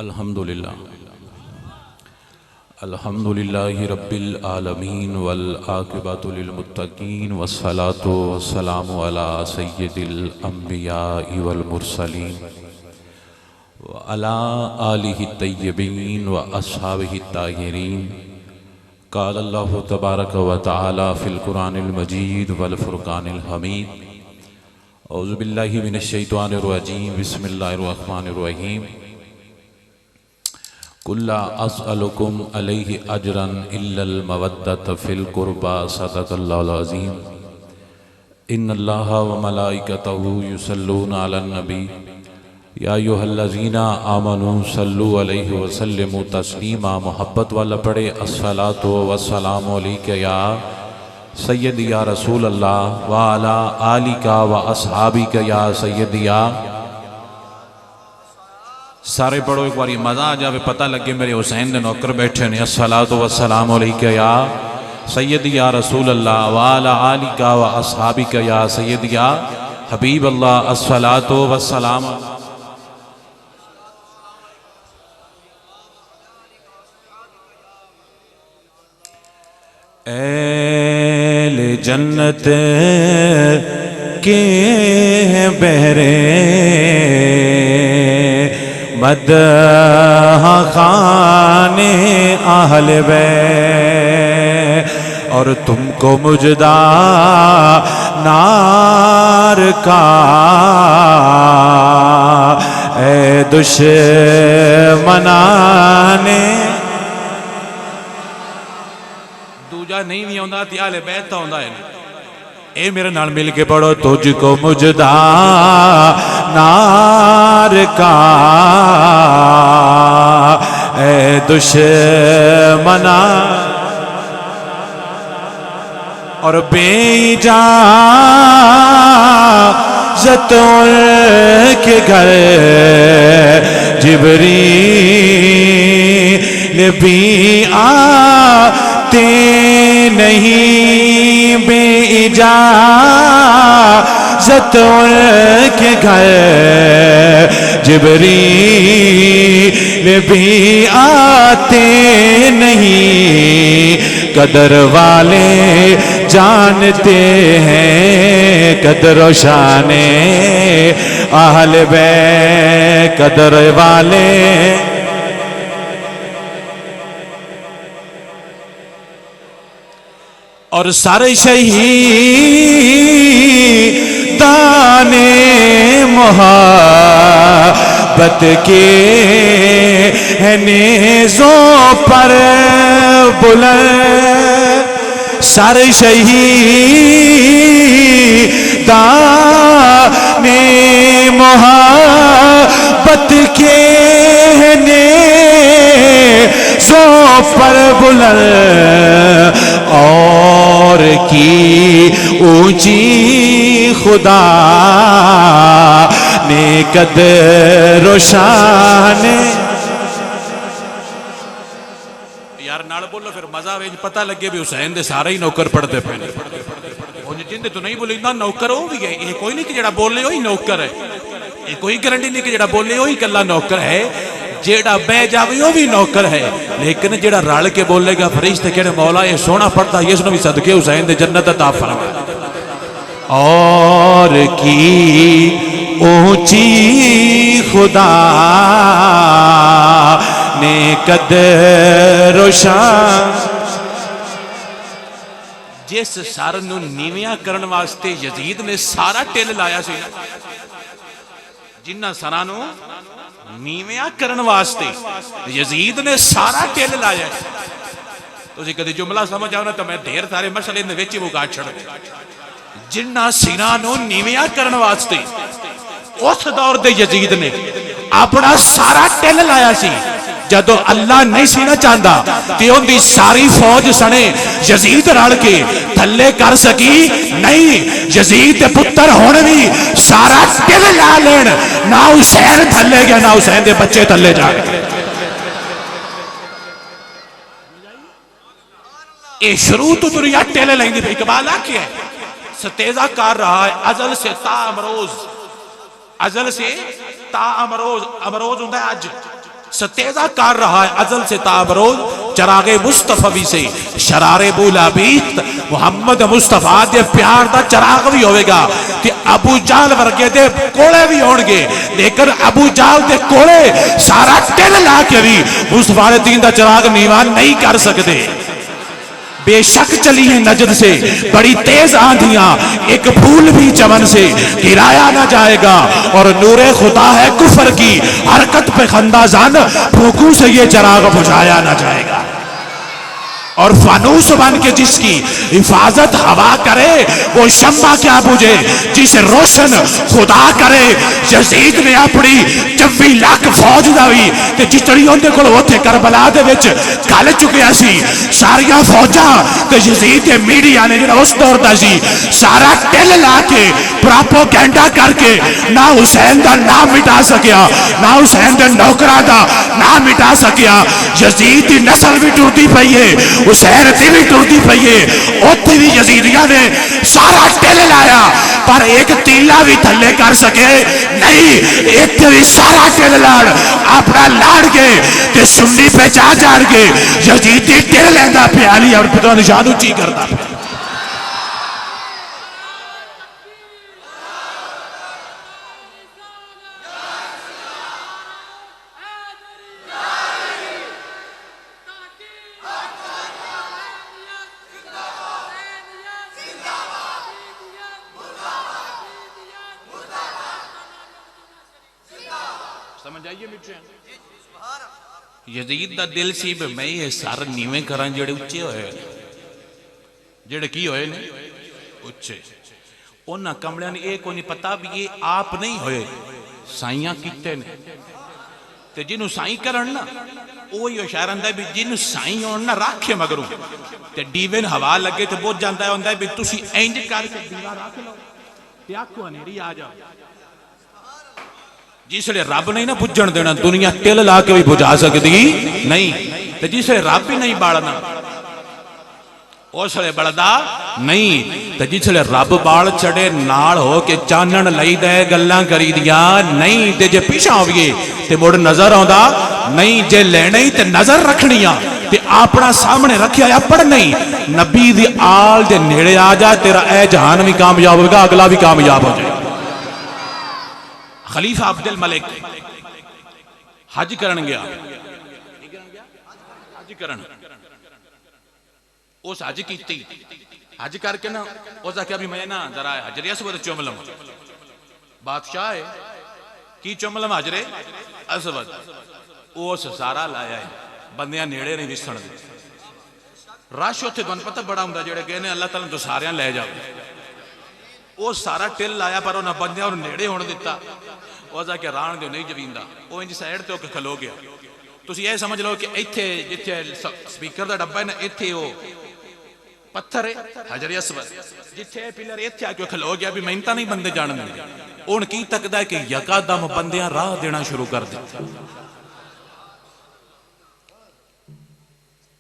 अल्हम्दुलिल्लाह अल्हम्दुलिल्लाहि रब्बिल आलमीन वल आक़िबतु लिल मुत्तक़ीन वस्सलातु वस्सलामु अला सय्यिदिल अंबियाइ वल मुरसलीन व अला आलिहि तय्यबीन व अस्हाबिहि ताहिरीन। क़ाल अल्लाहु तबारक व तआला फ़िल क़ुरानिल मजीद वल फ़ुरक़ानिल हमीद। औज़ु बिल्लाहि मिनश शैतानिर रजीम। बिस्मिल्लाहिर रहमानिर रहीम। कुल्ला अस्अलुकुम अलैहि अजरन इल्लल मवद्दत फ़िल क़ुरबा। सदक़ल्लाहुल अज़ीम। इन्नल्लाहा व मलाइकतहु युसल्लूना अलन नबी या अय्युहल्लज़ीना आमनू सल्लु अलैहि व सल्लिमू तस्लीमा। मोहब्बत वाला पढ़े अस्सलातु वस्सलामु अलैका या सय्यदी या रसूल अल्लाह व अला आलिका व अस्हाबिका या सय्यदी या। सारे पढ़ो एक बारी, मज़ा आ जावे, पता लगे मेरे हुसैन दे नौकर बैठे ने। अस्सलातु वस्सलामु अलैका या सय्यदी या रसूल अल्लाह व अला आलिका व अस्हाबिका या सय्यदी या हबीब अल्लाह। अस्सलातु वस्सलाम। ऐले जन्नत के बहरे मदह खाने आहल बे और तुमको मुजदा नार का ए दुश्मनाने। दूजा नहीं भी आंदा ते आहले बैत तो आंदा है। ए मेरे नाल मिल के पढ़ो। तुझको मुजदा नार का ए दुश्मना और बेइजाज़त के घर जिब्रील भी आते नहीं। बेइजाज़त के घर जिब्रील भी आते नहीं। कदर वाले जानते हैं कदर शाने आहल बे। कदर वाले और सारे शहीदाने मोहब्बत के नेज़ों पर बुलंद। सारे शहीदाने मोहब्बत के नेज़ों पर बुलंद और की ऊंची खुदा ने कदर शाने। यार नाल बोलो फिर मजा आवे, पता लगे भी हुसैन दे सारे ही नौकर पढ़ते पे। जिंदे तो नहीं बोले ना नौकर हो भी है। ये कोई नहीं कि जेड़ा बोले वही नौकर है। ये कोई गारंटी नहीं कि जेड़ा बोले वही कल्ला नौकर है। जेड़ा बह जावे वो भी नौकर है, लेकिन जेड़ा रल के बोलेगा फरिश्ते कहने मौला ये सोना पढ़ता है, इसको भी सदके हुसैन दे जन्नत अता फरमा। और की ऊंची खुदा ने कदर शान। जिस सर नूं नीवियां करन वास्ते यजीद ने सारा टिल लाया सी, जिन्हां सरां नूं नीवियां करन वास्ते यजीद ने सारा टिल लाया। तुसीं कदी जुमला समझ आओ ना तो मैं ढेर सारे मसले दे विच मुका छड़। जिन्हां सिरां नूं नीवियां करन वास्ते उस दौर दे यजीद ने अपना सारा टिल लाया सी। जदों अल्लाह नहीं सी ना चाहता कि उनकी सारी फौज सने यजीद रल के थले कर सकी नहीं। यजीद के पुत्र होने भी सारा टिल ला लेन, ना हुसैन थले गया ना हुसैन के बच्चे थले जा गए। ये शुरू तो दुनिया टिल लेंदी पई। इकबाल आखिया सतेजा कर रहा है अजल से ता अमरोज, अजल से ता अमरोज। अमरोज होता है अज, सतेजा कर रहा है अजल से ताबरोज चरागे मुस्तफवी से शरारे बुलाबीत मुहम्मद मुस्तफा दे प्यार दा चराग भी होवेगा कि अबू जाल वर्गे दे कोले भी होणगे, लेकिन अबू जाल दे कोले सारा टिल ला के भी मुस्तफा दे दीन दा चराग नीवा नहीं कर सकते। बेशक चली है नजद से बड़ी तेज आंधियां, एक फूल भी चमन से गिराया ना जाएगा, और नूरे खुदा है कुफर की हरकत पे खंदाजान फूकू से ये चराग बुझाया ना जाएगा। और फानूस बन के जिसकी हिफाजत हवा करे वो शम्मा क्या बुझे जिसे रोशन खुदा करे। यजीद ने अपनी 24 लाख फौज दा भी ते जितनी उहदे कोल उत्थे करबला दे विच गल चुकिया सी सारियां फौजां ते यजीद दे मीडिया ने जिहड़ा उस दौर दा सी सारा टिल ला के प्रोपोगेंडा करके ना हुसैन दा नाम मिटा सकिया, ना हुसैन दे नौकरां दा नाम मिटा सकिया। यजीद दी नस्ल भी टूटी पई है, हुसैन दी भी टूटी पई है, उत्थे भी यजीदियां ने सारा टिल लाया पर एक तीला भी थले कर सके नहीं। इत्थे भी सारा टिल लाड़ अपना लाड़ के ते सुन्नी पे जा के यजीदी टिल लैंदा पिया अली और पिता निशान उची करदा। समझ आइए मित्र, यजीद दा दिल सी मैं ये सर नीवे करा जेड़े उच्चे होए, जेड़े की होए ने उच्चे। उन्हां कमलियां ने ये कोई नहीं पता भी ये आप नहीं होए, साइयां कीते ने। ते जिन्हों साई करन ना वही इशारा हुंदा भी जिन्हों साई होण ना राखे मगरों ते डीवे न हवा लगे ते बुझ जांदा हुंदा भी तुसी इंज करके दीवा रख लो ते आखो हनेरी आ जाओ। जिसले रब नहीं ना बुझण देना दुनिया टिल ला के भी बुझा सकती नहीं, ते जिसले रब ही नहीं बालना उसले बलदा नहीं, ते जिसले रब बाल चढ़े नाल हो के चानन लई दे गल्लां करी दियां नहीं, ते जे पीछा होइए ते मुड़ नजर आउंदा नहीं, जे लेना ही ते नजर रखनिया ते अपना सामने रखिया अपड़ नहीं। नबी दी आल दे नेड़े आ जा तेरा ए जहान भी कामयाब होगा, अगला भी कामयाब हो जाए। खलीफा अब्दुल मलिक हज करन गया, हज करन उस हज की हज करके ना उस आख्या भी मैं ना जरा हजरे असवद चुम लव। बादशाह है की चुम लव हजरे असवद, उस सारा लाया है बंदियां नेड़े नहीं विसण दे। रश उत्थे तुहानूं पता बड़ा हुंदा जेड़े कहने अल्लाह ताला तो सारियां लै जाओ, वो सारा टिल लाया पर उन्हें बंदियां नेड़े होने दिता। वजह के राण दो नहीं जवींदा, वो इंज साइड ते होके खलो गया। तुसी ये समझ लो कि इत्थे जिथे स्पीकर दा डब्बा है ना इत्थे वो पत्थर है हजरे असवद, जिथे पिलर इत्थे आके खलो गया भी मैं नहीं बंदे जान देंगे। हुण की तकदा है कि यकादम बंदियां राह देना शुरू कर दिता।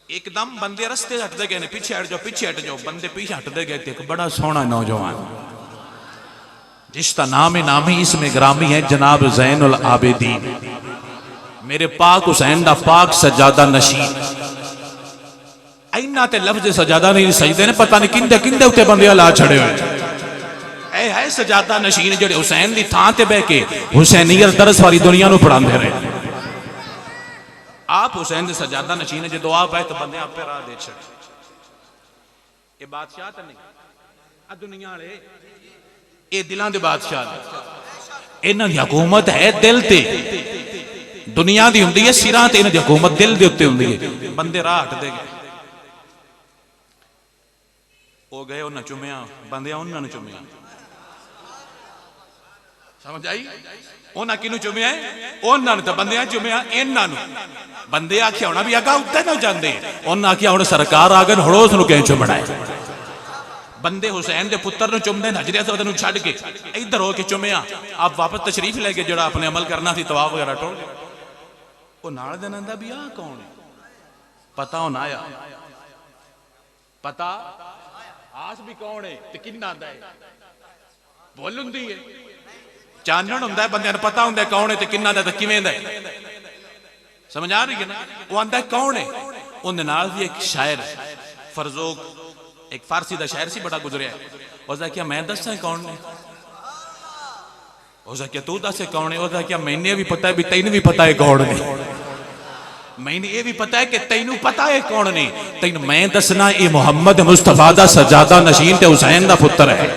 एकदम बंदे रस्ते हटते गए, पीछे हट जाओ पीछे हट जाओ, बंदे पीछे हटते गए। एक बड़ा सोहना नौजवान जिसका नाम नामी इसमें ग्रामी है जनाब ज़ैनुल आबिदीन, मेरे पाक हुसैन दा पाक सजादा नशीन। इन्ना ते लफ्ज़ सजादा नहीं सजदे ने, पता नहीं किंदे किंदे उत्ते बंदे ला छड़े हुए। ऐ है सजादा नशीन जेड़े हुसैन दी थां ते बह के हुसैनियत दरस वाली दुनिया नूं पढ़ांदे रहे। आप हुसैन दे सजादा नशीन जो आप आए तो बंदे आपे राह दे छड़े। ये बादशाह तो नहीं आ दुनिया वाले, ये दिलों के बादशाह, इन्हां दी हुकूमत है दिल ते। दुनिया दी हुंदी है सिरां ते, इन्हां दी हुकूमत दिल दे उत्ते हुंदी है। बंदे राह हटदे गए, वो गए उन्हां चुमिया, बंदियां उन्हां चुमिया। समझ आई? उन्हां किनू चुमिया है? उन्हां ते बंदियां चुमिया इन्हां नूं। बंदे आख्या होना भी अगा उत्ते ना जांदे, उन्हां आख्या हुण सरकार आ गई हुण उस नूं किवें चुमना है। बंदे हुसैन के पुत्र नूं चुमदे हजरे असवद नूं छड्ड के इधर हो के चुमिया, आप वापस तशरीफ ले गए जोड़ा अपने अमल करना सी तवाफ वगैरह टोल गए। वो नाल दे नंदा भी आ कौन है पता होना आया, पता आस भी कौन है ते किन्ना दा है। भुल हुंदी है, चानण हुंदा है, बंदे नूं पता हुंदा कौन है ते किन्ना दा ते किवें दा है। समझ आ रही है ना। वो आंदा कौन है, उन्हें नाल भी एक शायर फरजोक एक फारसी का शायर सी बड़ा गुजरिया, उसका क्या मैं दसा कौन ने, उसका क्या तू दस कौन है, उसका क्या मैंने भी पता है भी तेन भी पता है कौन ने, मैंने ये भी पता है कि तेनू पता है कौन ने, तेन मैं दसना ये मुहम्मद मुस्तफा दा सजादा नशीन ते हुसैन दा पुत्र है,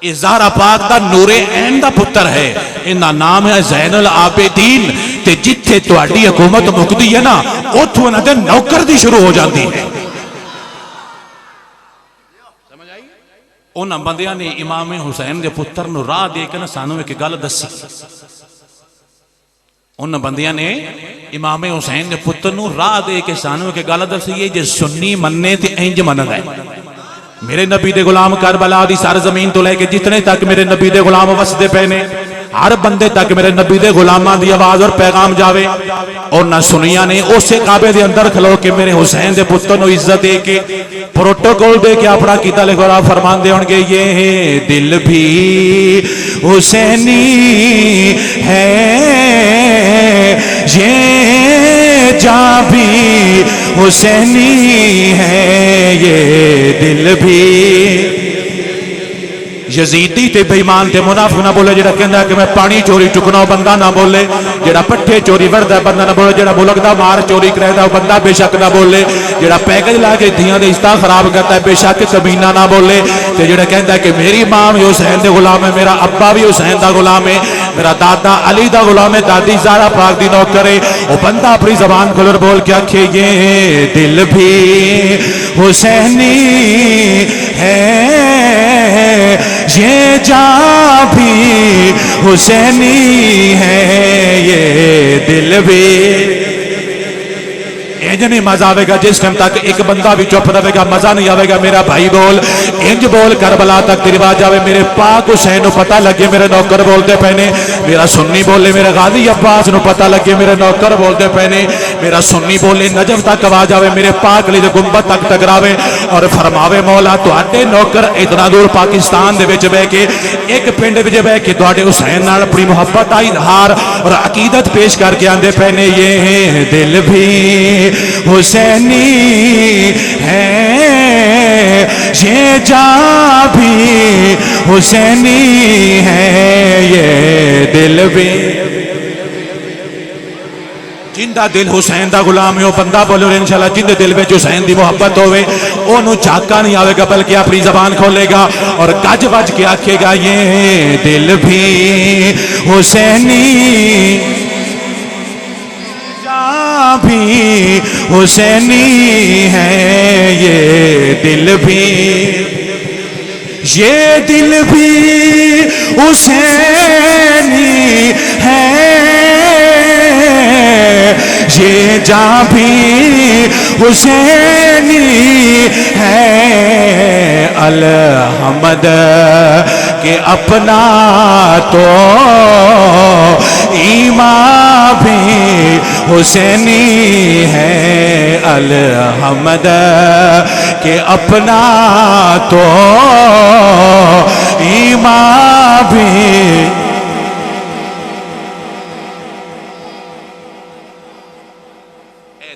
ये ज़हरा पाक दा नूरे ऐन दा पुत्र है, इनका नाम है ज़ैनुल आबिदीन। ते जिथे तुहाडी हुकूमत मुकदी है ना उथों इन्हां दे नौकर दी शुरू हो जाती है। उन्होंने बंदियां ने इमाम हुसैन के पुत्र नूं राह दे के ना सानू एक गल दसी, उन बंदियां ने इमाम हुसैन के पुत्र नूं राह दे के सानू एक गल दसी है, जे सुन्नी मन्ने ते इंज मनदा है। मेरे नबी दे गुलाम करबला दी सर जमीन तो लेके जितने तक मेरे नबी दे गुलाम वसदे पे ने, हर बंदे तक मेरे नबी दे गुलामां दी आवाज और पैगाम जावे। और ना सुनिया ने उस काबे दे अंदर खलो के मेरे हुसैन दे पुत्र नूं इज्जत दे के प्रोटोकॉल दे के अपना कीता लिखवा फरमांदे होणगे, ये दिल भी हुसैनी है, ये जान भी हुसैनी है, ये दिल भी। यजीदी ते बेईमान ते मुनाफिक ना बोले, जेड़ा कहंदा कि मैं पानी चोरी चुकना बंदा ना बोले, जेड़ा पट्ठे चोरी वरदा बंदा ना बोले, जेड़ा मुल्क दा मार चोरी करदा बंदा बेशक ना बोले, जेड़ा पैकेज ला के धियां दे इस्ता खराब करता है बेशक कमीना ना बोले, ते जेड़ा कहंदा कि मेरी मां भी हुसैन दे गुलाम है, मेरा अब्बा भी हुसैन दा गुलाम है, मेरा दादा अली दा गुलाम है, दादी ज़हरा पाक दी नौकर है, वो बंदा अपनी जबान खोल बोल के आखे, ये दिल भी हुसैनी है, ये जान भी हुसैनी है, ये दिल भी। इंज नहीं मजा आएगा जिस टाइम तक एक बंदा भी चुप रहेगा, मजा नहीं आएगा। मेरा भाई बोल इंज बोल करबला तक तेरी आवाज आवे, मेरे पाक हुसैन को पता लगे मेरे नौकर बोलते पे ने, मेरा सुन्नी बोले मेरे गाजी अब्बास को पता लगे मेरे नौकर बोलते पे ने, मेरा सुन्नी बोले नजफ तक आवाज आवे, मेरे पाक अली दे गुंबद तक टकरावे और फरमावे, मौला तुहाडे नौकर इतना दूर पाकिस्तान दे विच बह के एक पिंड विच बह के तुहाडे हुसैन नाल अपनी मुहब्बत का इजहार और अकीदत पेश करके आंदे पे ने, ये दिल भी हुसैनी है, ये जान भी हुसैनी है, ये दिल भी। जिंदा दिल हुसैन दा गुलाम है, वो बंदा बोलो इंशाल्लाह जिंदे दिल में हुसैन दी मोहब्बत होवे ओनू झाका नहीं आवेगा, बल्कि अपनी जबान खोलेगा और गज बज के आखेगा, ये दिल भी हुसैनी भी हुसैनी है, ये दिल भी, ये दिल भी हुसैनी है, ये जान भी हुसैनी है, अलहमद के अपना तो ईमान भी हुसैनी है, अलहमद के अपना तो ईमान भी।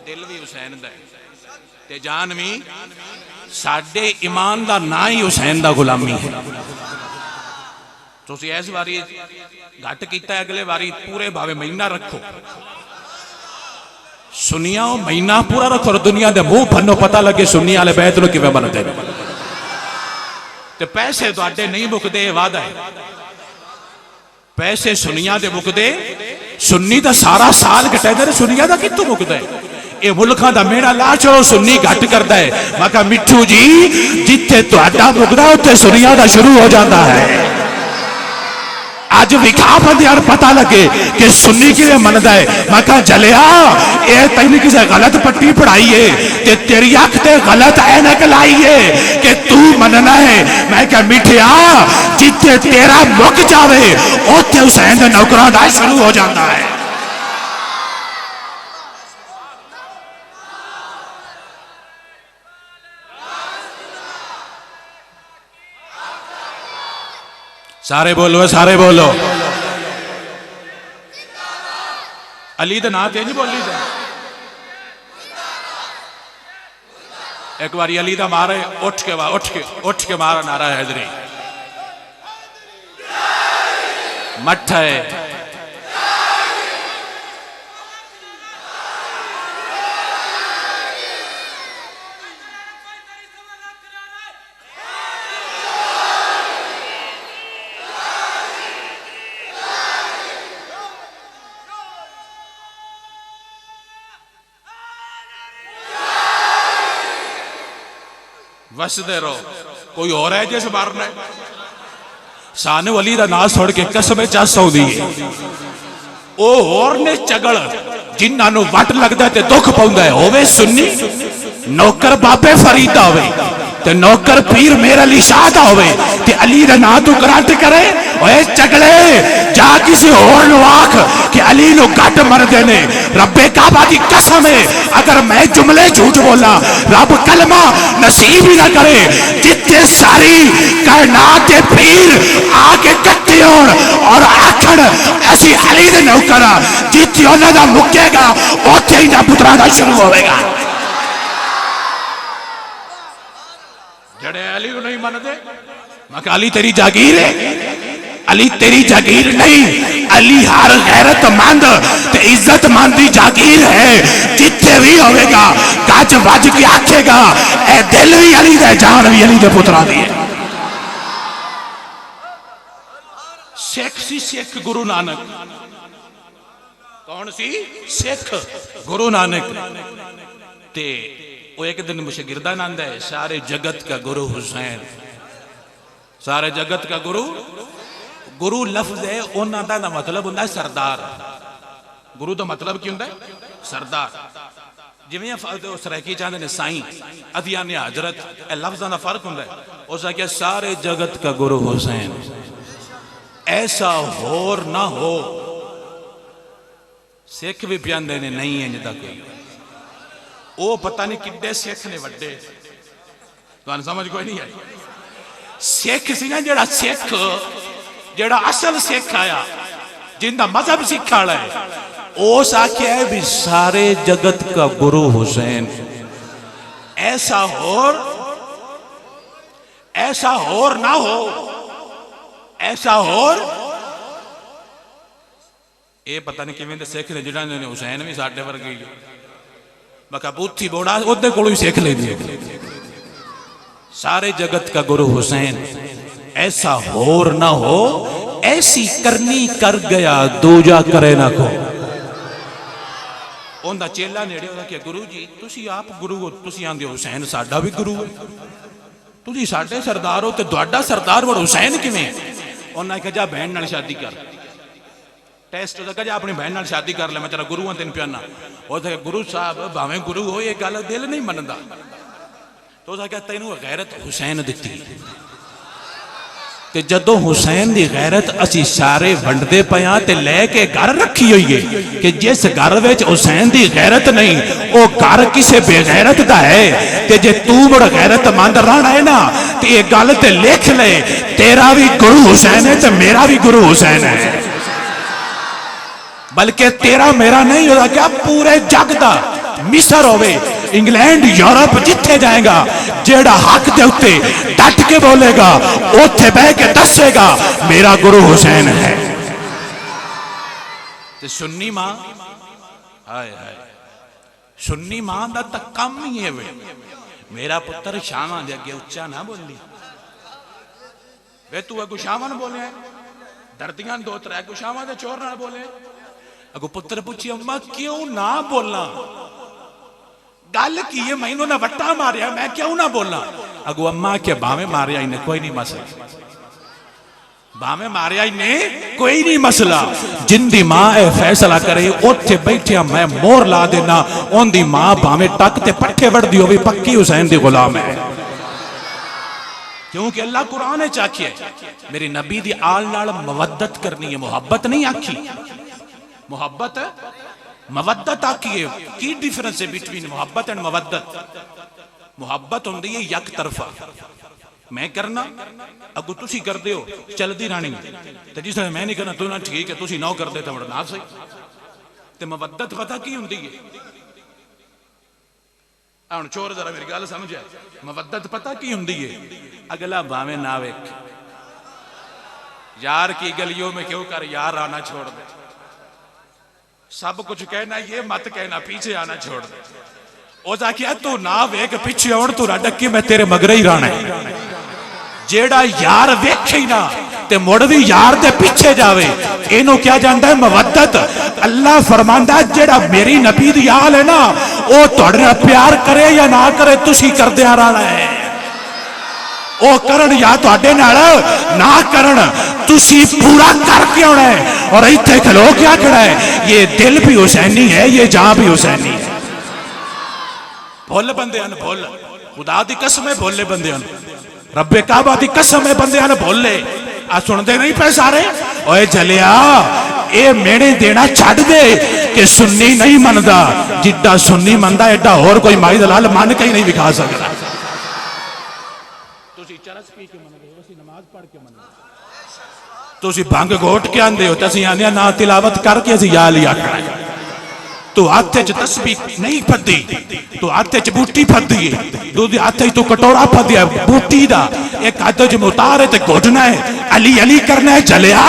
दिल भी हुसैन दा ते जान भी साडे ईमान दा ना ही हुसैन दा गुलामी है। तुसीं इस बारी घट कीता, अगले बारी पूरे भावे महीना रखो, सुनिया महीना पूरा रखो और दुनिया दे मुंह फन्नो पता लगे सुन्नी वाले बैत नूं किवें बनदे ते पैसे तुहाडे नहीं मुकदे, वादा है पैसे सुनिया दे मुकदे, सुन्नी दा सारा साल कटेंदे, सुनिया दा कित्थों मुकदा है। ये मुल्खां दा मेड़ा ला चलो सुन्नी घट करता है, मैं कहा मिठू जी जिथे तुहाडा मुकदा उत्थे सुनिया दा शुरू हो जाता है। अज विखा बंदे पता लगे कि सुन्नी किवें मनदा है, मैं कहा जलिया ये तैनूं किसी गलत पट्टी पढ़ाई है ते तेरी अख ते गलत ऐनक लाई है कि तू मनना है। मैं कहा मिठिया जिथे तेरा मुक जावे उत्थे हुसैन दे नौकरां दा शुरू हो जाता है। सारे बोलो, सारे बोलो। अली का नाम तेज बोली दा एक बार अली का मारे उठ के मारा नारा हैदरी मठ है वसदे रहो कोई और है जिस मारना सानू अली का नाम सुन के कसम चस आउंदी है ओ होर ने चगल जिन्होंने वट लगता है दुख पाउंदा है होवे सुन्नी नौकर बाबे फरीद दा होवे ते नौकर पीर मेरा अली शाह दा होवे ते अली दा नाम तू करंट करे ओए चगले जा किसी होर नु आख कि अली नु गट मरदे ने रब्बे काबा दी कसम है अगर मैं जुमले झूठ बोला रब कलमा नसीब ही ना करे जितने सारी कायनात दे पीर आके इकट्ठे होण और आखण ऐसी अली दे नौकर जिथे उन्हां दा मुक्केगा उत्थे ही ना पुत्रा दा शुरू होवेगा जड़े अली को नहीं मनते मैं अली तेरी जागीर है अली तेरी जागीर नहीं अली हर गैरतमंद ते इज्जतमंद दी जागीर है जिथे भी होवेगा गज वज के आखेगा ए दिल भी अली दा जान भी अली दे पुत्रा दी है सिख सी सिख गुरु नानक कौन सी सिख गुरु नानक ते वो एक दिन मुझे गिरदानंद है सारे जगत का गुरु हुसैन सारे जगत का गुरु गुरु लफ्ज है उन्होंने का मतलब होंगे सरदार गुरु का मतलब की होंगे सरदार जिवें सरैकी चाहते हैं साई अदियान हजरत लफ्जों का फर्क होंगे उस आख्या सारे जगत का गुरु हुसैन ऐसा होर ना हो सिख भी प्यादे ने नहीं है जिदा कोई वो पता नहीं किड्डे सिख ने वड्डे तुहानू समझ कोई नहीं आई सिख सी ना जेड़ा सिख जेड़ा असल सिख आया जिंदा मजहब सिख वाला है उस आख्या है भी सारे जगत का गुरु हुसैन ऐसा होर ना हो ऐसा होर ये पता नहीं किवें दे सिख ने जिन्होंने हुसैन भी साडे वर्गे मैं बूथी बोड़ा ओदे कोलों ही सीख लेंगे सारे जगत का गुरु हुसैन ऐसा होर ना हो ऐसी करनी कर गया दूजा करे ना को उनका चेला नेड़े होता कि गुरु जी तुसी आप गुरु हो तुसी आंदे हुसैन साडा भी गुरु है तुसी साडे सरदार हो ते तुहाडा सरदार बड़ हुसैन किवें उन्हें कहा जा बहन नाल शादी कर टेस्ट होता कहा अपनी बहन नाल शादी कर ले मैं तेरा गुरु हाँ तेन प्याना और गुरु साहब भावें गुरु हो ये गल दिल नहीं मनता तो उसने कहा तेनू गैरत हुसैन दिती ते जदों हुसैन दी गैरत असी सारे वंडदे पए हां ते लैके घर रखी हुई है कि जिस घर विच हुसैन दी गैरत नहीं वो घर किसी बेगैरत दा है ते जे तू बड़ गैरतमंद रहना है ना ते ये गल ते लिख ले तेरा भी गुरु हुसैन है ते मेरा भी गुरु हुसैन है बल्कि तेरा मेरा नहीं होता क्या पूरे जग दा मिस्र होवे इंग्लैंड यूरोप जिथे जाएगा जेड़ा हक दे उत्ते डट के बोलेगा उथे बह के दसेगा मेरा गुरु हुसैन है ते सुन्नी मां हाय हाय सुन्नी मां दा तां कम ही है वे मेरा पुत्र शामां दे अगे उच्चा ना बोली वे तू अगू शामां नूं बोलिया दर्दियां दो त्रै अगू शामां दे चोर नाल बोले अगो पुत्र पूछी अम्मा क्यों ना बोलना गल की है मैनू ना वट्टा मारिया मैं क्यों ना बोलना अगो अम्मा के भावे मारिया इन्हें कोई नहीं मसला भावे मारिया इन्हें कोई नहीं मसला जिंदी मां ए फैसला करे उत्थे बैठिया मैं मोहर ला देना उनदी मां भावे टक ते पट्ठे वड़दी होवे पक्की हुसैन दी गुलाम है क्योंकि अल्लाह कुरान च आखिया मेरे नबी दी आल नाल मवद्दत करनी है मुहब्बत नहीं आखी मुहब्बत मवद्दत आखी है की डिफरेंस है बिटवीन मुहब्बत एंड मवद्दत मुहब्बत होंदी है यक तरफा मैं करना अगू तुसी करदे हो चलदी रानी ते जिस मैं नहीं करना तू ना ठीक है तुसी ना करदे तो ना सही ते मवद्दत पता की हुंदी है? हुण चोर जरा मेरी गल समझ, मवद्दत पता की हुंदी है? अगला भावे ना वेख, यार की गलियों में क्यों कर यार आना छोड़ दे, सब कुछ कहना ये मत कहना पीछे आना छोड़ दे। ओदा क्या तू ना वेख पिछे आउण तू डक्की मैं तेरे मगरे ही रहना है। जेड़ा यार वेखे ही ना ते मुड़ भी यार दे पीछे जावे, इनू क्या जानदा है मवद्दत। अल्लाह फरमांदा जेड़ा मेरी नबी दी आल है ना वो तुहाडे नाल प्यार करे या ना करे तुसी करदियां रहना है। ओ करन या तुहाडे नाल ना करन तुसी पूरा करके आना है। और इत्थे खलो क्या खड़ा है, ये दिल भी हुसैनी है ये जान भी हुसैनी है। भुल बंदे हन भुल, खुदा दी कसम है भोले बंदे हन, रब्बे काबा दी कसम है बंदे हन भोले। आ सुनते नहीं पे सारे, ओए झलिया ए मेने देना छड़ दे कि सुन्नी नहीं मनदा, जिड्डा सुन्नी मनदा एडा होर कोई माई दलाल मन के ही नहीं विखा सकता। तुसी चरस पी के मनदे हो, असीं नमाज पढ़ के मनदे, तुसी भंग घोट के आंदे हो, असीं आंदे ना तिलावत करके असीं या लिया खड़ा। तू हाथे च तस्बीह नहीं फद्दी, तू हाथे च बूटी फद्दी है, दूसरे हाथे तू कटोरा फद्दिया बूटी दा, एक हाथे च मुतार ते घुटना है, अली अली करना है। चलिया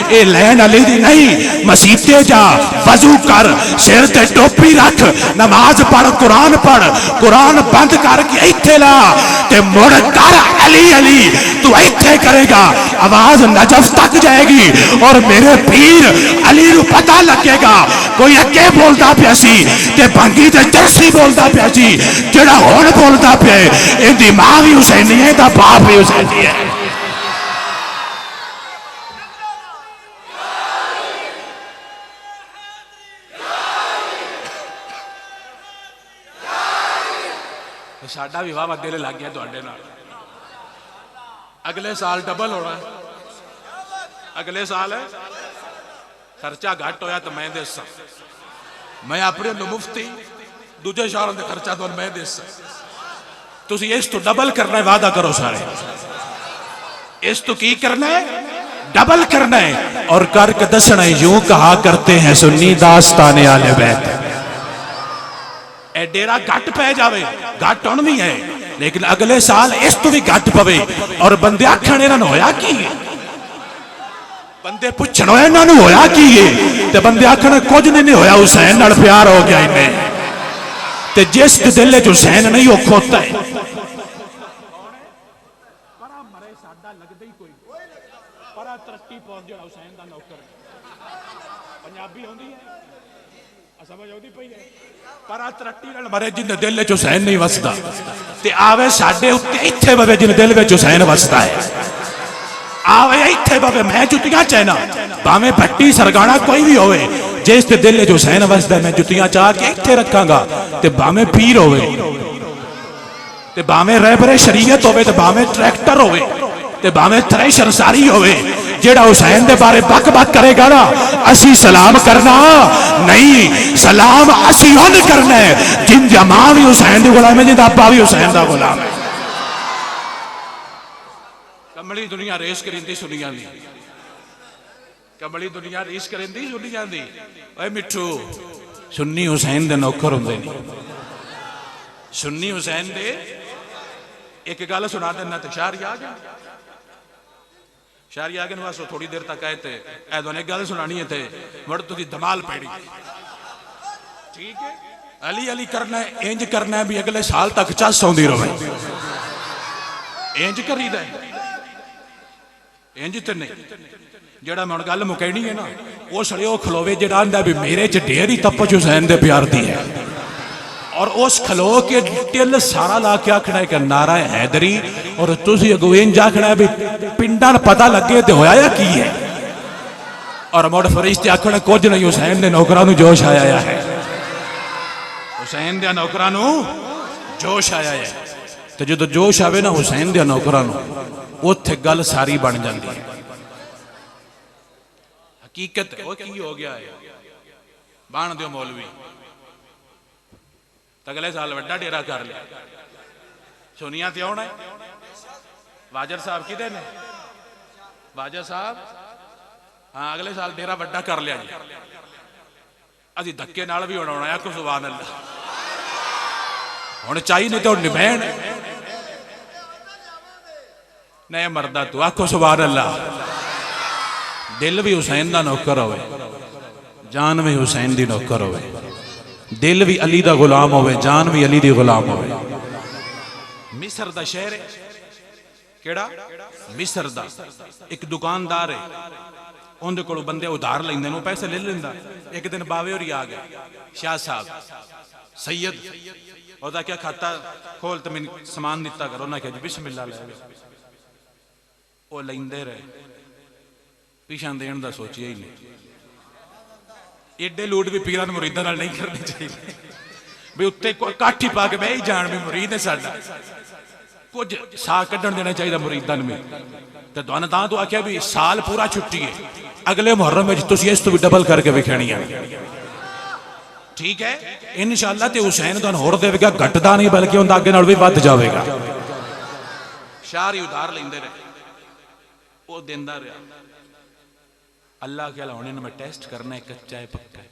ए लैन अली दी नहीं, मसीते जा वजू कर, सिर ते टोपी रख, नमाज पढ़, कुरान बंद करके इत्थे ला ते मुड़ कर अली अली। तू इत्थे करेगा आवाज नजफ तक जाएगी और मेरे पीर अली नू पता लगेगा कोई अगे बोलता पिया सी ते भंगी ते जर्सी बोलता पिया सी, जेड़ा हुण बोलता पिया इहदी मां भी हुसैनी है दा बाप भी हुसैनी है। साडा भी वाह दिल लग गया तुहाडे नाल, अगले साल डबल होना, अगले साल खर्चा घट होया तो मैं दसा, मैं अपने मुफ्ती दूजे शहरों के खर्चा तो मैं दसा, तुसी इस तो डबल करना है, वादा करो सारे इस तो की करना है, डबल करना है। और करके दसना है, यूं कहा करते हैं सुन्नी दास्ताने आले बैत, डेरा घट पै जावे, घट हुण भी है लेकिन अगले साल इस तो भी घट पवे। और बंदे आखण इन्हां होया की, बंदे पुछण इन्हां होया की है, ते बंदे आखण कुछ नहीं होया, हुसैन नाल प्यार हो गया इन्हें, ते जिस दिल च हुसैन नहीं वो खोता है। परा मरे साडा लगदा ही कोई, परा तरक्की पहुंच जेड़ा हुसैन दा नौकर, पंजाबी आउंदी है समझ आउंदी पई है, परा तरक्की नाल मरे जिन दिल च हुसैन नहीं वसदा, ते आवे साडे उत्ते इत्थे बवे जिन दिल विच हुसैन वसदा है, आवे इत्थे बवे मैं जुतियां चैना भावें भट्टी सरगाना कोई भी होवे, जिस ते दिल च हुसैन वसदा मैं जुतियां चाह के इत्थे रखांगा, ते भावें पीर होवे, ते भावें रहबरे शरीयत होवे, ते भावें ट्रैक्टर होवे, ते भावें थ्रेशर सारी होवे, जेड़ा हुसैन दे बारे बक बक करेगा ना असी सलाम करना नहीं, सलाम असी उन करना है जिंदा मां भी हुसैन दी गुलाम है, जिंदा अब्बा भी हुसैन दा गुलाम है। कमली दुनिया रेस करिंदी सुनिया दी, कमली दुनिया रेस करिंदी सुनिया दी। ओए मिठू सुन्नी हुसैन दे नौकर हुंदे ने, सुन्नी हुसैन दे एक गल सुना देना ते शायरी आ गया, शायरी आ गए बस थोड़ी देर तक आए थे ऐ गल सुनानी है, मुड़ तुसी धमाल पैड़ी, ठीक है अली अली करना है, इंज करना है भी अगले साल तक चस आउंदी रहे, इंज करीदा इंज ते नहीं। जेड़ा मैं गल मुकैनी है ना वो सड़ियो खलोवे जेड़ा आंदा भी मेरे च ढेर ही तपच हुसैन दे प्यार दी है, और उस खलो के टिल सारा ला के आखना है कि नारा हैदरी, और तुसी अगो इंज आखना है भी पिंडा पता लगे तो होया की है, और मुड़ फरिश्ते आखना कुछ नहीं हुसैन दे नौकरां नूं जोश आया है, हुसैन दे नौकरां नूं जोश आया है। तो जो जोश आवे ना हुसैन दे नौकरां नूं उत्थे गल सारी बन जाती है, हकीकत वो की हो गया है बन दो मौलवी, अगले साल वड्डा डेरा कर लिया, सोनिया ते आउणा है, वाजर साहब किदे ने, वाजर साहब हाँ अगले साल डेरा वड्डा कर लिया जी, अभी धक्के नाल भी उड़ाना आखो सुभान अल्लाह। हुण चाहिए नहीं तो निभैण नहीं मरदा तू आखो सुभान अल्लाह। दिल भी हुसैन दा नौकर होवे, जान भी हुसैन दी नौकर होवे, दिल भी अली दा गुलाम होवे, जान भी अली दी गुलाम होवे। मिस्र दा शहर है केड़ा? मिस्र दा एक दुकानदार है, उनके कोलों बंदे उधार लेंदे ने, पैसे ले लेंदा। एक दिन बावे होरी आ गए, शाह साहब सैयद ओदा क्या खाता खोल तो मैंने समान दिता करो। उन्हें कहा जी बिस्मिल्लाह ले। वो लेंदे रहे, पिछा देन का सोचिया ही नहीं। एडे लूट भी पीरां मुरीदां नाल नहीं करनी चाहिए भी उत्ते काठी पा के बह ही जान भी मुरीद है साडा। कुछ साह कढ़न देना चाहिए मुरीदां नूं। तो तुहानूं तां तो आख्या भी साल पूरा छुट्टी है, अगले मुहर्रम में तुसीं इस तो भी डबल करके विखणी है। ठीक है इंशाअल्लाह। ते हुसैन तुहानूं होर देवेगा, घटदा नहीं बल्कि उहदा अगे नाल भी वध जावेगा। शारी उधार लेंदे रहे, वो देंदा रहा। अल्लाह क्या हुण इन्हूं मैं टेस्ट करना है कच्चा है पक्का है।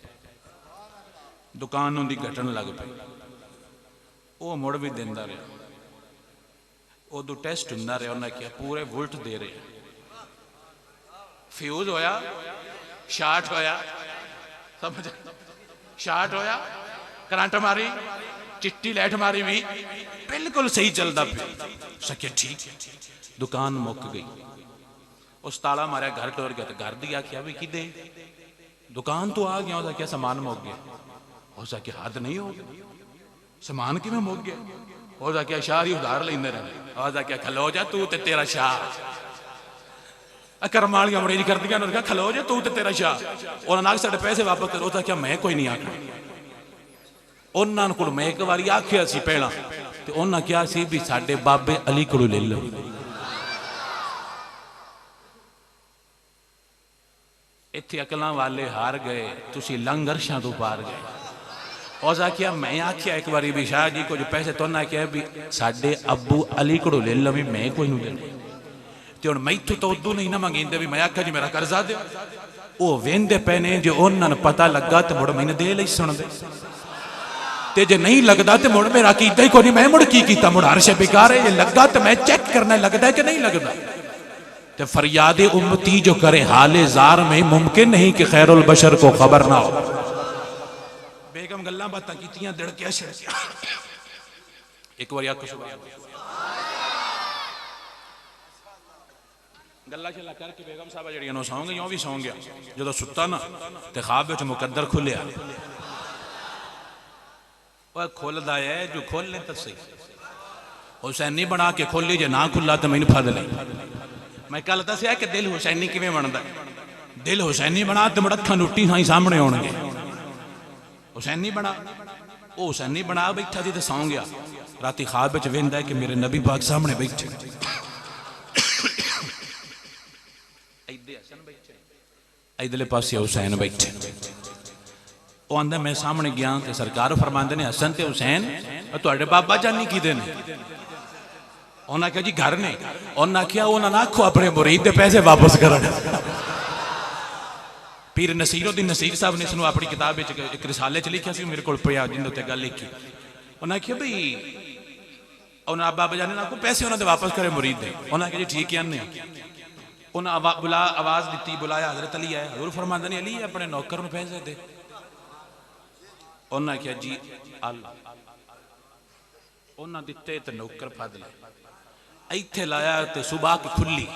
दुकान उहदी घटन लग पई, वो मुड़ भी देंदा रहा। उदों टेस्ट हुंदा रहा, उन्हें क्या पूरे वोल्ट दे रहे, फ्यूज होया, शार्ट होया, समझ शार्ट होया, करंट मारी, चिट्टी लाइट मारी भी बिल्कुल सही चलता पे सके। ठीक दुकान मुक गई, उस ताला मारा, घर टोर गया। तो घर दी आख्या भी कि दुकान तो आ गया, क्या समान मुक गया? हो सके हद नहीं हो, समान कि मुक गया? हो क्या शाह ही उधार लेंदे रहे। हो क्या खलो जा तू ते तेरा शाह। कर्म वालियां मुड़े कर दिया, खलो जा तू ते तेरा शाह। उन्होंने आख साडे पैसे वापस करो। तो क्या मैं कोई नहीं आखना। उन्होंने को मैं एक बार आख्या सी पहला, तो उन्होंने क्या सी भी साडे बाबे अली को ले लो। इत्थे अकलां वाले हार गए, तुसी लंगरशां तो पार गए। और आख्या मैं आख्या एक बार भी शाह जी कुछ पैसे तो ना आख्या भी साडे अबू अली को ले लो, भी मैं कोई नहीं लेना। तो हुण मैथों तो उदों नहीं ना मंगेंदे भी मैं आख्या जी मेरा कर्जा दे। वो वेंदे पे ने, जो उन्होंने पता लगा तो मुड़ मैंने दे लई सुन दे, ते जे नहीं लगता तो मुड़ मेरा कीता ही कोई नहीं। मैं मुड़ की कीता? मुड़ हर शे बेकार है। जे लगा तो मैं चेक करना लगता है कि नहीं लगता। तो फरियाद उम्मती जो करे हाले जार में, मुमकिन नहीं कि खैरुल बशर को खबर ना हो। बेगम गल्लां बातां कीतियां, दड़किया छड़किया। एक बार आखो सुभान अल्लाह। गल्लां शल्लां करके बेगम साहब जड़ियां सौ गई, भी सौ गया। जो सुता ना तो ख्वाब विच मुकद्दर खुलिया। वह खुलदा है जो खोलने तो सही। हुसैनी बना के खोली, जे ना खुला तो मैनूं फड़ ले। मैं कल दसिया कि दिल हुसैनी किवें बनदा। दिल हुसैनी बना तो मुड़ अखां लुट्टी साई सामने आउणगे। हुसैनी बना, वो हुसैनी बना बैठा जी तो सौ गया। राती ख्वाब विच वेंदा है कि मेरे नबी पाक सामने बैठे, इधरले पासे हुसैन बैठे। वो आंदा मैं सामने गया तो सरकार फरमांदे ने हसन ते हुसैन तुहाडे बाबा जानी किदे ने? उन्हें आख्या जी घर ने। उन्हें आख्या उन्होंने आखो अपने मुरीद के पैसे वापस करन। पीर नसीरुद्दीन नसीर साहब ने इसनूं अपनी किताब एक रिसाले च लिखिया सी, मेरे को पिया जिंदे उत्ते गल लिखी। उन्हें आख्या भाई उन्हें बाबा जाने ना को पैसे उन्होंने वापस करे मुरीद दे। उन्हें आख्या जी ठीक है आने। उन्हें आवाज दी, बुलाया, हजरत अली आया। हजूर फरमांदे ने अली अपने नौकर नूं पैसे दे। उन्हें आख्या जी अल्लाह। उन्हें दिते तो नौकर फड़ ले, इत्थे लाया तो सुबह की खुली।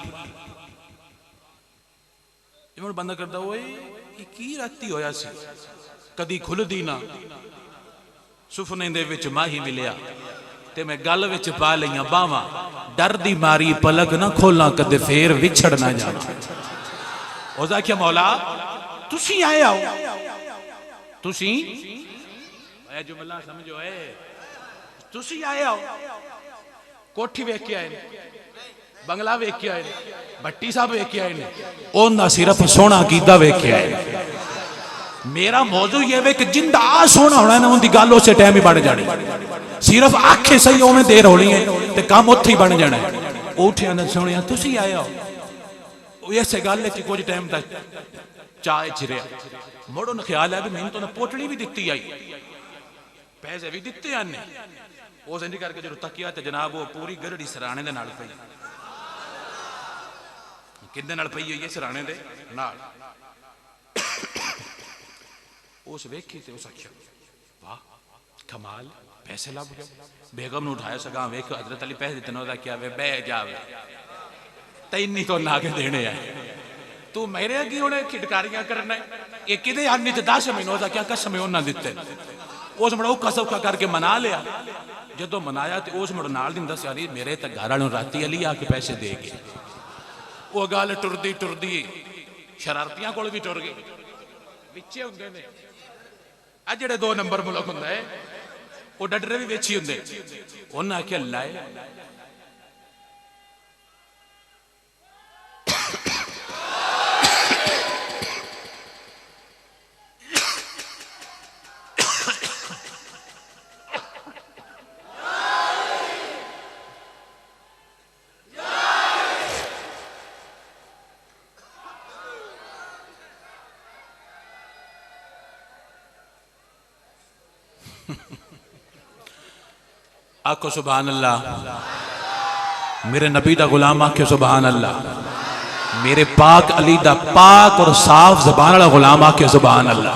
बंदा करता वो की राती होया सी, कदी खुलदी ना। सुफने दे विच माही मिलिया ते मैं गल विच पा लईयां बावां। डर दी मारी पलक ना खोला, कदे फेर विछड़ ना जाना। उस आख्या मौला तुसी आए आओ, तुसी जुमला समझो है, तुसी आए आओ। कोठी वेख के आए, बंगला वेख के आए, भट्टी साहब वेख के आए ने। उन्हें सिर्फ सोना कीदा वेख के आए। मेरा मौजू ये वे कि जिंदा आ सोना होना ना, उनकी गल उस टाइम ही बन जानी। सिर्फ आखे सही उवें देर होनी है तो काम उत्थे ही बन जाना है। उठिया ने सुनिया तुसी आए हो, इस गल कुछ टाइम तक चाय चिरिया मुड़ उन्हें ख्याल है भी मैंने तो पोटली भी दिती आई पैसे भी दिते आने उस इंज करके जो तकिया तो जनाब वो पूरी गरड़ी सराणे दे नाल पई किंदे नाल पई हुई है सराणे दे नाल उस वेखी ते उस आख्या वाह कमाल पैसे लभ गए बेगम ने उठाया सगा वेख हजरत अली पैसे दिते ना क्या वे बह जावे तैनी तो ना के देने आए तू मेरे अगे उन्हें खिडकारियां करना है ये किदे आने च 10 महीनों का क्या कसम है उन्हें दिते उस मुड़ औखा सौखा करके मना लिया जो मनाया तो उस मुड़ नाल दिन दस यार मेरे तो घर वालों राती अली आके पैसे दे गए वो गल टुरदी टुरदी शरारतियां कोल भी टुर गई विचे हुंदे ने आ जेड़े 2 नंबर मुल्क हुंदा है वो डडरे भी विच ही हुंदे उन्हें आख्या लाए आखो सुभान अल्लाह मेरे नबी दा गुलाम आखे सुभान अल्लाह मेरे पाक अली दा पाक और साफ ज़बान वाला गुलाम आखे सुभान अल्लाह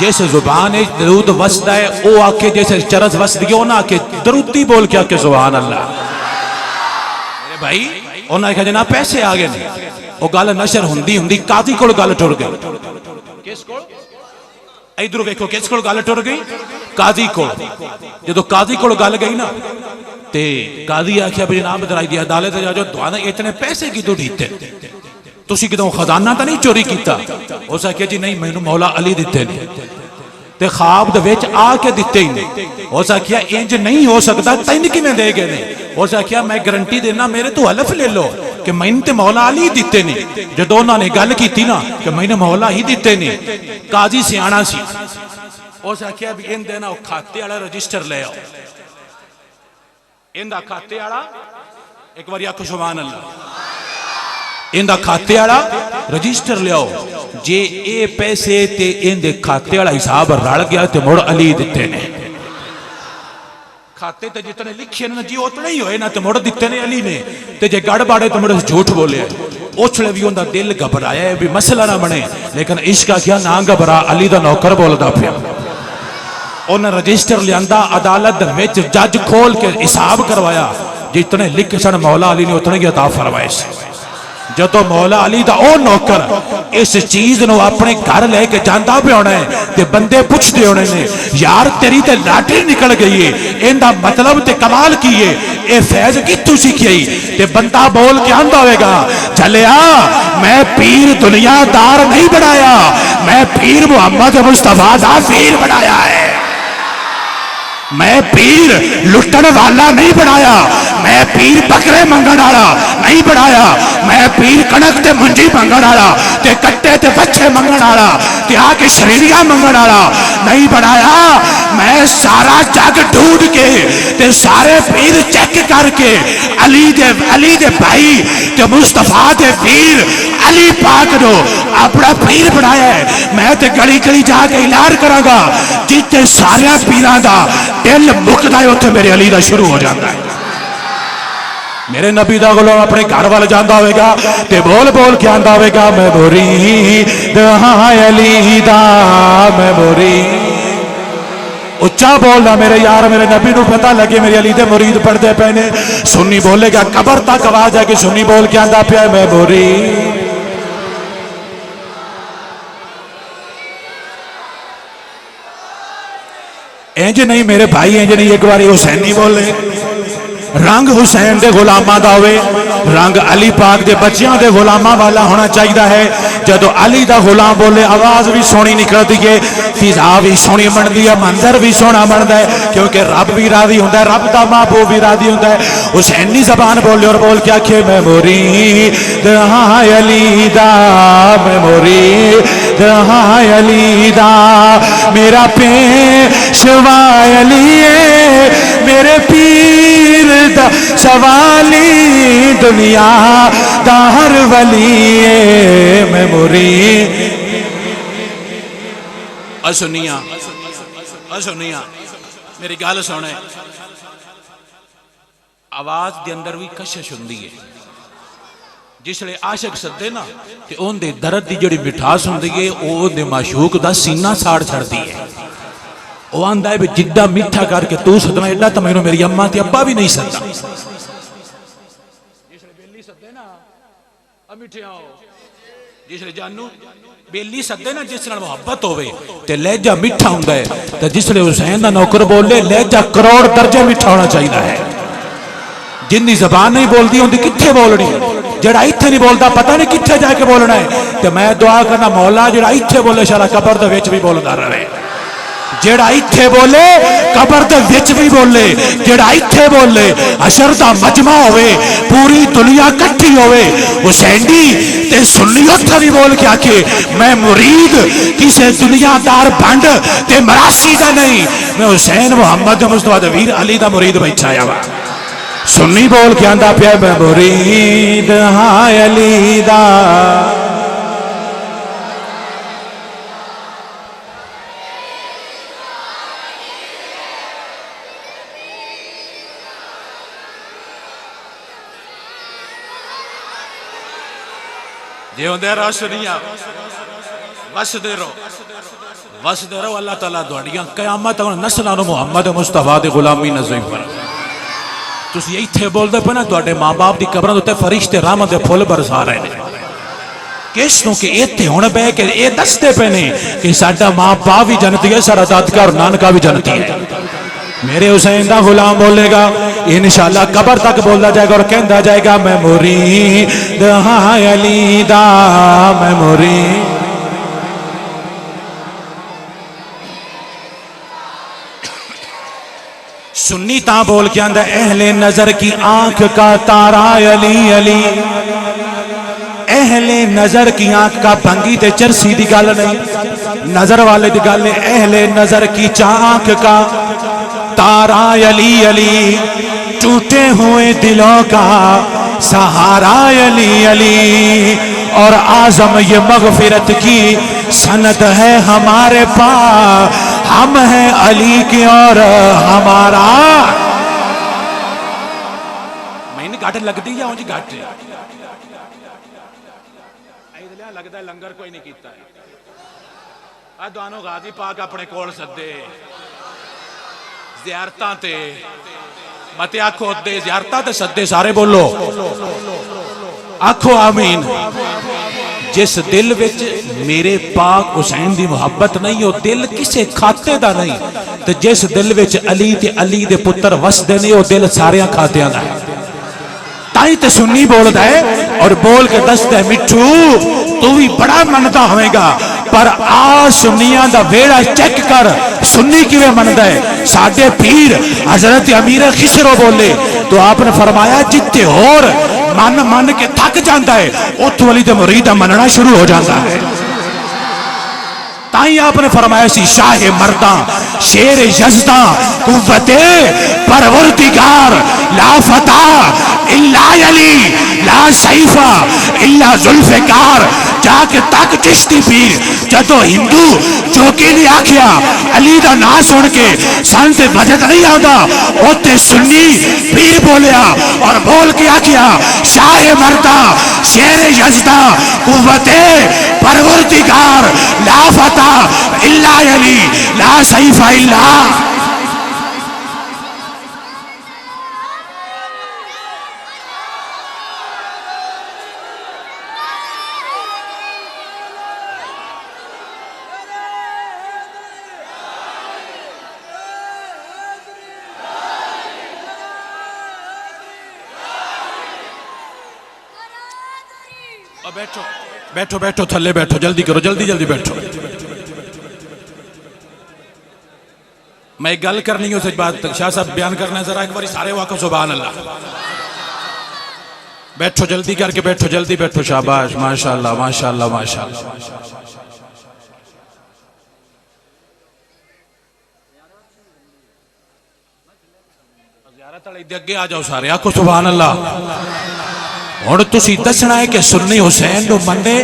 जिस जुबान दरूद वसदा है वो आके जैसे चरस वसदी है ना आके दरूदी बोल के आके सुभान अल्लाह मेरे भाई उन्हें आख्या जनाब पैसे आ गए वो गल नशर हुंदी हुंदी काजी कोल गल टुर गई किस कोल इधर वेखो किस कोल गल टुर गई काजी को जो काजी को गल गई ना ते काजी आख्या भी जनाब इधर आई दी अदालत जाओ दुआना इतने पैसे कितों दीते तुसी कितों खजाना तो नहीं चोरी किया उस आख्या जी नहीं मैनू मौला अली दिते ने ते ख्वाब दे विच आके दिते ही नहीं उस आख्या इंज नहीं हो सकता तैन किवें दे गए ने उस आख्या मैं गारंटी देना मेरे तो हलफ ले लो कि मैंने तो मौला अली दिते ने जो उन्होंने गल की ना कि मैंने मौला ही दिते ने काजी सियाणा सी उस आख्या भी इन देना खाते वाला रजिस्टर ले आओ इंदा खाते वाला एक बार आखो सुभान अल्लाह इंदा खाते वाला रजिस्टर ले आओ जे ए पैसे ते इंदे खाते वाला हिसाब रल गया तो मुड़ अली दिते ने खाते ते जितने लिखे ना जी उतने ही होए ना तो मुड़ दिते ने अली ने ते जे गड़बड़े तो मुड़ झूठ बोले उसले भी उनका दिल घबराया है भी मसला ना बने लेकिन इश्क क्या ना घबरा अली दा नौकर बोलदा पिया उन्हें रजिस्टर लिया अदालत विच जज खोल के हिसाब करवाया जितने लिखे सन मौला अली ने उतने ही अता फरमाए जो मौला अली दा ओ नौकर इस चीज नु अपने घर लेके जांदा पे होना है ते बंदे पूछते होने ने यार तेरी ते लाटरी निकल गई है इनका मतलब ते कमाल की है ये फैज कित्थों सीखी ते बंदा बोल के आंदा होगा चलिया मैं पीर दुनियादार नहीं बनाया मैं पीर मुहम्मद मुस्तफा दा पीर बनाया है मैं पीर लुटन वाला नहीं बनाया मैं पीर बकरे मंगण वाला नहीं बनाया मैं पीर कणक ते मुंजी मंगण वाला ते कट्टे ते बच्चे मंगण वाला ते आके शरीरिया मंगण वाला नहीं बनाया मैं सारा जग ढूंढ के ते सारे पीर चेक करके अली दे भाई ते मुस्तफा दे पीर अली पाक नो अपना पीर बनाया है मैं ते गली गली जाके ऐलान करांगा जिथे सारे पीरां दा दिल मुकदा है उत्थे मेरे अली दा शुरू हो जाता है मेरे नबी दा गुलाम अपने घर वाल जांदा होगा ते बोल बोल के आंदा होगा मैं मुरीद हां अली दा मैं मुरीद उच्चा बोलना मेरे यार मेरे नबी नू पता लगे मेरे अली दे मुरीद पढ़ते पे ने सुन्नी बोलेगा कबर तक आवाज है कि सुन्नी बोल के आंदा पिया मैं मुरीद इंज नहीं मेरे भाई इंज नहीं एक बार हुसैनी बोले रंग हुसैन दे गुलामां दा होवे रंग अली पाक दे बच्चियां दे गुलामां वाला होना चाहिए है जदों अली दा गुलाम बोले आवाज भी सोहनी निकलती है फिजा भी सोहनी बनती है मंजर भी सोहना बनता है क्योंकि रब भी राजी होंदा है रब दा महबूब भी राजी होंदा है हुसैनी जबान बोले और बोल के आखे मैं मुरीद हां अली दा मैं मुरीद हां अली दा मेरा पेशवा अली मेरे पीर दा सवाली दुनिया दा हर वली मैं मुरीद सुनिया मेरी गल सुने, आवाज के अंदर भी कशिश होंदी है। जिसले आशिक सदे ना ते उनके दर्द की जिहड़ी मिठास होंदी है वो माशूक का सीना साड़ छड़ती है। वो आंदा है भी जिद्दा मीठा करके तू सदना एडा तो मैनू मेरी अम्मा ते अब्बा भी नहीं सदता। जिसले जानू बेली सदे ना जिस नाल मुहब्बत होवे ते लहजा मीठा हुंदा है, ते जिसले हुसैन दा नौकर बोले लहजा करोड़ दर्जे मीठा होना चाहिए है। जिंदी जबान नहीं बोलती उनकी कित्थे बोलनी, जेड़ा इत्थे नहीं बोलता पता नहीं कित्थे जाके बोलना है। ते मैं दुआ करना मौला जेड़ा इत्थे बोले शाला कबर दे विच भी बोलदा रहे, जेड़ा इत्थे बोले कबर दे विच भी बोले, जेड़ा इत्थे बोले हशर दा मजमा होवे पूरी दुनिया इकट्ठी होवे। हुसैनी ते सुन्नी उत्थे भी बोल के आके मैं मुरीद किसे दुनियादार भंड ते मरासी दा नहीं, मैं हुसैन मुहम्मद मुस्तफा दे वीर अली दा मुरीद बैठा आया वा। सुन्नी बोल के आंदा पिया मैं मुरीद हां अली दा। जे होंदे रोशनियां वसदे रहो अल्लाह ताला तुहाडियां क़यामत तक नस्लां नूं मुहम्मद मुस्तफा दी गुलामी नसीब फरमाए। तुसीं इत्थे बोलदे पे ना तुहाडे मां बाप दी कबरां दे उत्ते फरिश्ते रहमत दे फुल बरसा रहे ने। किस नूं कि इत्थे हुण बह के ये दसदे पे ने कि साडा मां बाप भी जन्नती है, साडा दादका और नानका भी जन्नती है। मेरे हुसैन दा गुलाम बोलेगा इंशाअल्लाह कबर तक बोलता जाएगा और कहता जाएगा मैं मुरीद हां अली दा, मैं मुरीद। सुन्नी ता बोल के आंदा अहले नजर की आंख का तारा अली अली, अहले नजर की आंख का भंगी ते चरसी दी गल नहीं, नजर वाले दी गल है। अहले नजर की आंख का तारा अली अली, टूटे हुए दिलों का सहारा अली अली, और आजम ये मगफिरत की सनद है हमारे पास, हम हैं अली के और हमारा। मैंने घट लगती है उंज घट लगता है लंगर कोई नहीं कीता है। दोनों गाजी पाक अपने कोल सदे ज़ियारतां ते मते आखो दे ज़ियारतां ते सदे सारे बोलो आखो आमीन। जिस दिल विच मेरे पाक हुसैन दी मुहब्बत नहीं हो दिल किसे खाते दा नहीं, ते जिस दिल विच अली ते अली दे पुत्र वसदे ने वो दिल सारे खातियां दा है। ताई ते सुन्नी बोलदा है और बोल के दसदा है मिठू तू भी बड़ा मनता होवेगा, पर आ सुन्नियां दा वेड़ा चेक कर सुन्नी किवें मनदा है। साडे पीर हजरत अमीर खिसरो बोले तो आपने फरमाया जिते होर मन मन के थक जाता है उथों वाली तो मुरीद मनना शुरू हो जाता है। ताई आपने फरमाया सी शाह मर्दा शेर यज़दा कुव्वते परवरदिगार ला फता इल्ला अली ला सैफा इल्ला जुल्फिकार। जाके तक चिश्ती पीर जदों हिंदू चौकी ने आखिया अली दा ना सुन के सन से बजट नहीं आता, उत्ते सुन्नी पीर बोलिया और बोल के आखिया शाह मर्दा शेर यज़दा कुव्वते परवरदिगार ला फता इल्ला अली ला सैफा इल्ला। बैठो बैठो बैठो थल्ले बैठो, जल्दी करो जल्दी जल्दी बैठो। मैं एक गल करनी है उस बात तक शाह साहब बयान करना है जरा एक बार सारे वाक़ सुभान अल्लाह। बैठो जल्दी करके बैठो, जल्दी बैठो, शाबाश माशाअल्लाह माशाअल्लाह माशाअल्लाह। अगे आ जाओ सारे आखो सुभान अल्लाह। हुण तुसीं दसना है कि सुन्नी हुसैन नूं मन्ने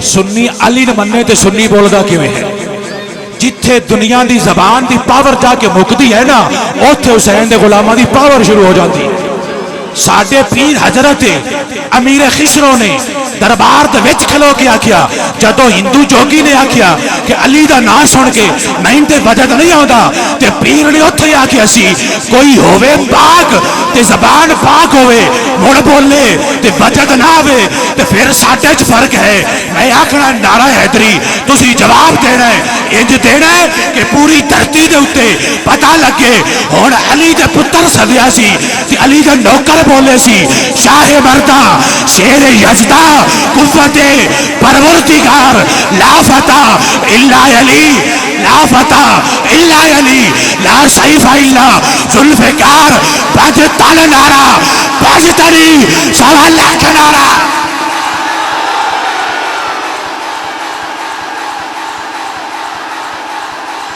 सुन्नी अली नूं मन्ने ते सुन्नी बोलदा किवें है। जिथे जिथे दुनिया की जबान की पावर जाके मुकती है ना, उत्थे हुसैन के गुलामां की पावर शुरू हो जाती है। साडे पीर हजरत अमीर खिसरो ने दरबार दे विच खलो के आख्या, जदों हिंदू जोगी ने आख्या कि अली दा नाम सुन के मैनूं ते वजद नहीं आउंदा, ते पीर ने उत्थे आख्या सी कोई होवे पाक ते जबान पाक होवे, मुड़ बोले ते वजद ना आवे ते फिर साडे च फर्क है। मैं आखना नारा हैदरी तुसी जवाब देना है, इंज देना है कि पूरी धरती दे उत्ते पता लगे हुण अली दे पुत्र सदिया सी ते अली दे नौकर बोले सी शाहे मर्दा शेर यजदा कुव्वते परवरदिगार ला फता इल्ला अली, ला फता इल्ला अली, ला सैफा इल्ला जुल्फिकार, बज तल नारा बज तली सवा लाख नारा।